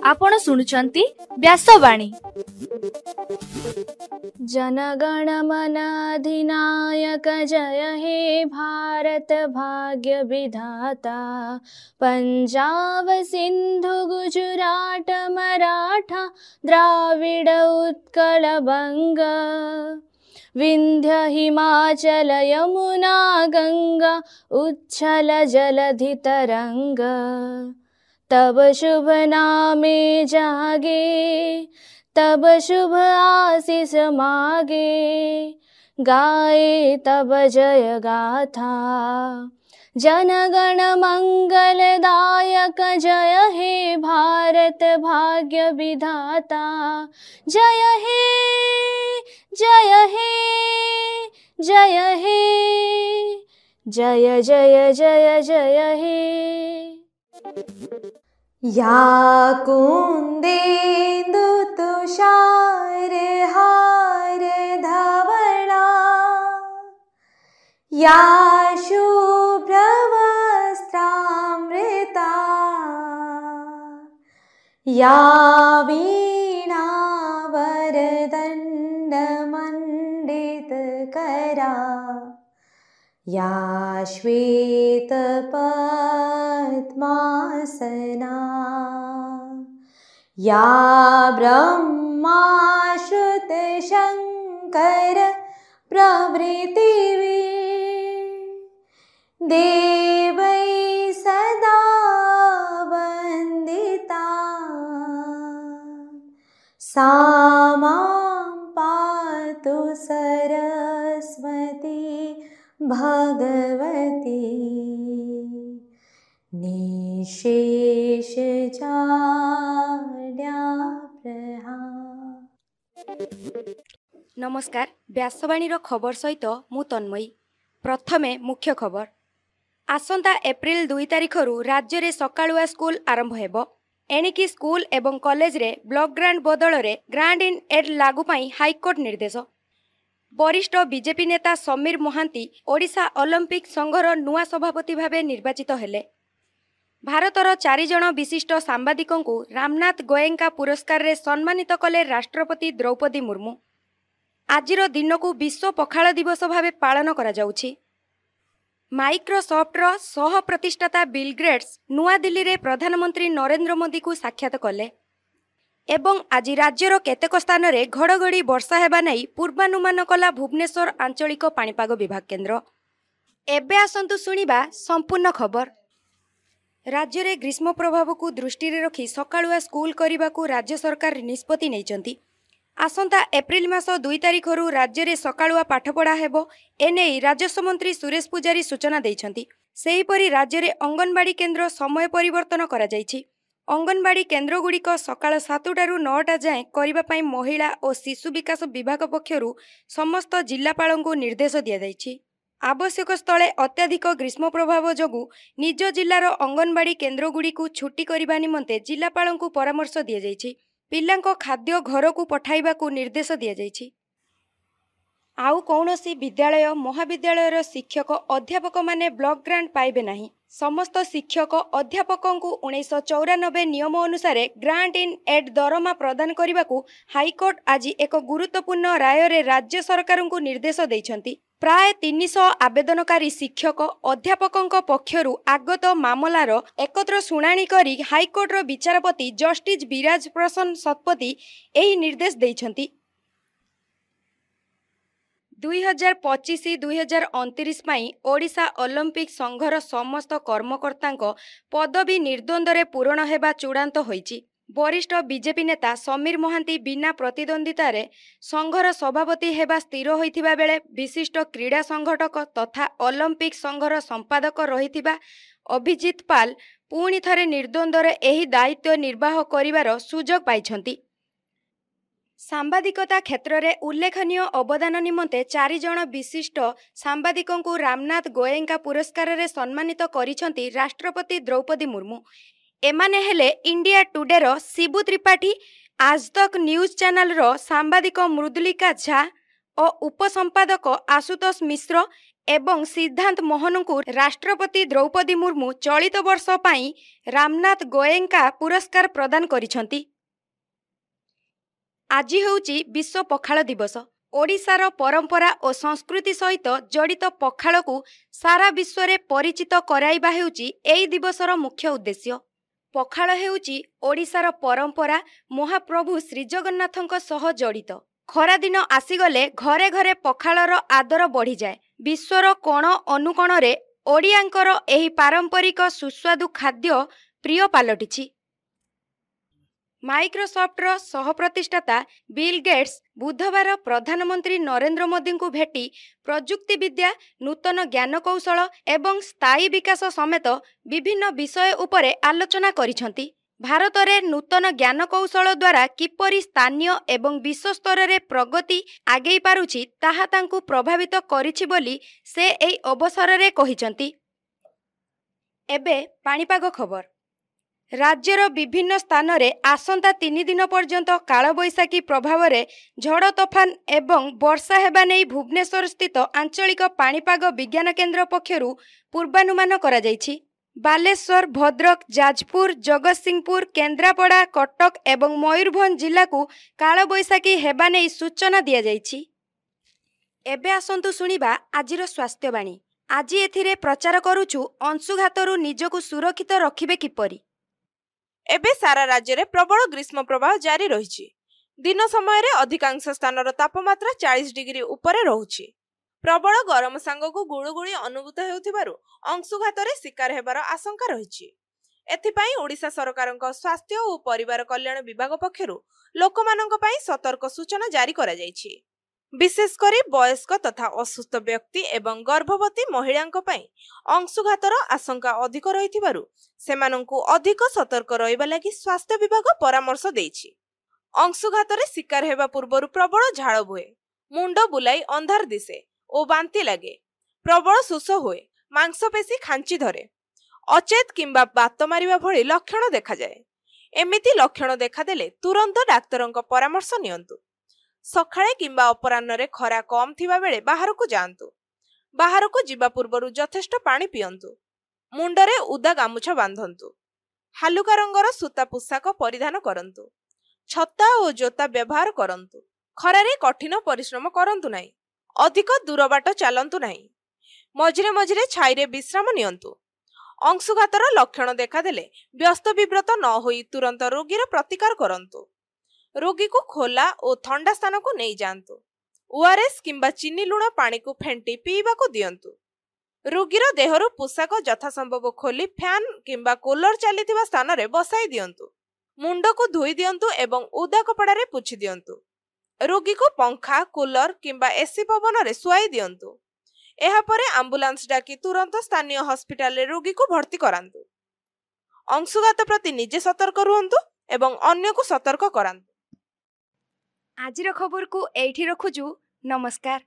आपण शुणुचंती व्यासवाणी। जनगण मन अधिनायक जय हे भारत भाग्य विधाता। पंजाब सिंधु गुजरात मराठा द्राविड उत्कल बंग। विंध्य हिमाचल यमुना गंगा उच्छल जलधि तरंग। तब शुभ नामे जागे तब शुभ आशीष मागे। गाए तब जय गाथा जनगण मंगलदायक जय हे भारत भाग्य विधाता। जय हे जय हे जय हे जय जय जय जय हे। या कुंदेन्दु तुषार हार धवला। या शुभ्र वस्त्रामृता। या वीणा वरदंड मंडित करा। या श्वेत पद्मासना। या ब्रह्मा श्रुत शंकर प्रभृति देवै सदा वंदिता। सा मां पातु सरस्वती भगवती। निशेष नमस्कार, व्यासवाणीर खबर सहित मु तन्मयी। प्रथमे मुख्य खबर। आसंता एप्रिल 2 तारिखरु राज्य में सकाळुआ स्कूल आरंभ हेबो। एणिकी स्कूल एवं कॉलेज रे ब्लॉक ग्रांट बदल में ग्रांट इन एड लागू पाई हाईकोर्ट निर्देश। वरिष्ठ बीजेपी नेता समीर महांती ओडिशा ओलंपिक संघर नुआ सभापति भावे निर्वाचित हेले। भारतर 4 जण विशिष्ट सांबादिकों रामनाथ गोयंका पुरस्कार रे सम्मानित कले राष्ट्रपति द्रौपदी मुर्मू। आजिर दिन को विश्व पखाल दिवस भावे पालन करा जाउछि। माइक्रोसॉफ्टर सह प्रतिष्ठाता बिल गेट्स नुआ दिल्ली रे प्रधानमंत्री नरेंद्र मोदी को साक्षात कले एवं आज राज्यर केतेक स्थान रे घड़घड़ी वर्षा हेबा नै पूर्वानुमान कला भुवनेश्वर आंचलिक पाणीपाग विभाग केन्द्र। एबे आसंतु सुनिबा संपूर्ण खबर। राज्य रे ग्रीष्म प्रभाव को दृष्टि रे रखी सकाळुआ स्कूल करने को राज्य सरकार निष्पत्ति नैचंती। आसंता एप्रिल मास 2 तारिखरु राज्य रे सकाळुआ पाठपढ़ा हेबो एने राजस्व मंत्री सुरेश पुजारी सूचना दैछंती। सेहीपरि राज्य रे अंगनवाड़ी केन्द्र समय परिवर्तन करा जायछि। अंगनवाड़ी केन्द्र गुड़िक सकाळ 7टारू 9टा जाए करिबा पई महिला और शिशु विकास विभाग पक्षरु समस्त जिलापालंकु निर्देश दिया जायछि। आवश्यक स्थले अत्याधिक ग्रीष्म प्रभाव जोगु निज जिल्लार अंगनवाड़ी केन्द्र गुड़िकु छुट्टी करिबा निमंते जिलापालंकु परामर्श दिया जायछि। पिलांको खाद्य घर को पठाइबाकु निर्देश दिया जायछि। आउ कौनसी विद्यालय महाविद्यालयर शिक्षक अध्यापक माने ब्लॉक ग्रांट पाइबे नहीं। समस्त शिक्षक अध्यापकों को 1994 नियम अनुसार ग्रांट इन एड दरमा प्रदान करने हाईकोर्ट आज एक गुरुत्वपूर्ण राय रे राज्य सरकार को निर्देश दैछंती। प्राय 300 आवेदनकारी शिक्षक अध्यापकों पक्षरु आगत मामलार एकत्र शुणाणी करी हाईकोर्टर विचारपति जस्टिस विराज प्रसन्न शतपथी एही निर्देश दैछंती। 2025-2029 पाई ओडिशा ओलंपिक संघर समस्त कर्मकर्तांको पदवी निर्द्वंद्व पूरण हेबा चूड़ांत होईछि। वरिष्ठ बीजेपी नेता समीर महांती बिना प्रतिद्वंदिता रे संघर सभापति हेबा स्थिर होइथिबा बेले विशिष्ट क्रीड़ा संगठक तथा ओलंपिक संघर संपादक रहिथिबा अभिजीत पाल पुणी थरे निर्द्वंद्व एही दायित्व निर्वाह करिवार सुजोग पाइछंती। सांबादिकता क्षेत्र में उल्लेखनीय अवदान निमंते 4 जण विशिष्ट सांबादिकों को रामनाथ गोयंका पुरस्कार रे सम्मानित करिछंती राष्ट्रपति द्रौपदी मुर्मू। एमाने हेले इंडिया टुडे रो शिबू त्रिपाठी, आज तक न्यूज चैनल रो सांबादिक मृदुलिका झा और उपसंपादक आशुतोष मिश्र एवं सिद्धांत मोहन को राष्ट्रपति द्रौपदी मुर्मू चलित वर्ष पाई रामनाथ गोयंका पुरस्कार प्रदान करिसंती। आज होउची विश्व पखाल दिवस। ओडिशार परंपरा और संस्कृति सहित जड़ित पखाल को सारा विश्व रे परिचित कराइबा हेउची एई दिवसर मुख्य उद्देश्य। पखाल हेउची ओडिशार परंपरा महाप्रभु श्री जगन्नाथଙ୍କ सह जड़ित। खरा दिन आसीगले घरे घरे पखालर आदर बढ़ी जाए। विश्वर कोण अनुकोण रे ओडियांकर एही पारंपरिक सुस्वादु खाद्य प्रिय पालटिछि। माइक्रोसॉफ्टर सहप्रतिष्ठाता बिल गेट्स बुधवार प्रधानमंत्री नरेंद्र मोदी को भेटी प्रजुक्ति विद्या, नूतन ज्ञानकौशल एवं स्थायी विकास समेत विभिन्न विषय उपरे आलोचना करिसंती। भारत रे नूतन ज्ञानकौशल द्वारा किपरि स्थानीय एवं विश्व स्तर रे प्रगति आगेई पारुछि ताहा तांकु प्रभावित करिछि बोली से एई अवसर रे कहिसंती। एबे पाणीपाग खबर। राज्यर विभिन्न स्थान रे आसंता 3 दिन पर्यंत कालबैशाखी प्रभाव रे झड़ तोफान एवं वर्षा हेबा नै भुवनेश्वर स्थित आंचलिक पाणीपाग विज्ञान केन्द्र पक्षरु पूर्वानुमान करा जायछि। बालेश्वर, भद्रक, जाजपुर, जगतसिंहपुर, केन्द्रापड़ा, कटक एवं मयूरभंज जिला को कालबैशाखी हेबा नै सूचना दिया जायछि। एबे आसंतु सुनिबा आजिर स्वास्थ्यवाणी। आज एथिरे प्रचार करूछु अंशुघातरु निजको सुरक्षित रखिबे किपरि। एबे सारा राज्य रे प्रबल ग्रीष्म प्रवाह जारी रहिछि। दिन समय रे अधिकांश स्थानर तापमात्रा 40 डिग्री उपरे रहुछि। प्रबल गरम सांगको गुळुगुळी अनुभूत हेउथिबारु अंशुघात रे शिकार हेबार आशंका रहिछि। एथिपाई ओडिशा सरकारक स्वास्थ्य और परिवार कल्याण विभाग पक्षरु लोकमानक पई सतर्क सूचना जारी करा जायछि। विशेषकर वयस्क तथा असुस्थ व्यक्ति एवं गर्भवती महिलांक पई अंशुघातर आशंका अधिक रहिथिबारु सेमानंकु अधिक सतर्क रहिबा लागि स्वास्थ्य विभाग परामर्श देछि। अंशुघातरे शिकार हेबा पूर्वरु प्रबल झाळ बुहे, मुंड बुलाई अंधार दिसे ओ बांती लागे, प्रबल शोष हुए, मांसपेशी खांची धरे, अचेत किंबा बात मारिबा भଳି लक्षण देखा जाए। एमिति लक्षण देखादेले तुरंत डाक्तरंक परामर्श नियंतु। सखाळे किंबा अपराह्न खरा कम थिबा बेले बाहरकु जांतु। बाहरकु जिबा पूर्वरु यथेष्ट पानी पियंतु। मुंडरे उदा गामुछा बांधंतु। हालुका रंगर सूता पोशाक परिधान करंतु। छता और जोता व्यवहार करंतु। खरारे कठिन परिश्रम करंतु नाही। अधिक दूर बाट चलंतु नाही। मझिरे मझिरे छाईरे विश्राम नियंतु। अंशुघातर लक्षण देखादेले व्यस्त विव्रत न होई तुरंत रोगीर प्रतिकार करंतु। रोगी को खोला और ठंडा स्थान को नहीं जांतु। ओआरएस किंबा चीनी लुण पानी को फेंटी पीवा को दियंतु। रोगीर देहरु पोशाक यथासंभव खोली फैन किंबा कूलर चलीथिबा स्थान रे बसाई दियंतु। मुंड को धोई दियंतु एवं ओदा कपड़ा रे पुछि दियंतु। रोगी को पंखा, कूलर किंबा एसी पवन रे सुआई दियंतु। एहा परे एम्बुलेंस डाकी तुरंत स्थानीय हॉस्पिटल रे रोगी को भर्ती करांतु। अंशुघात प्रति निजे सतर्क रुहंतु एवं अन्य को सतर्क करांतु। आजिर खबर को एठी रखुजु। नमस्कार।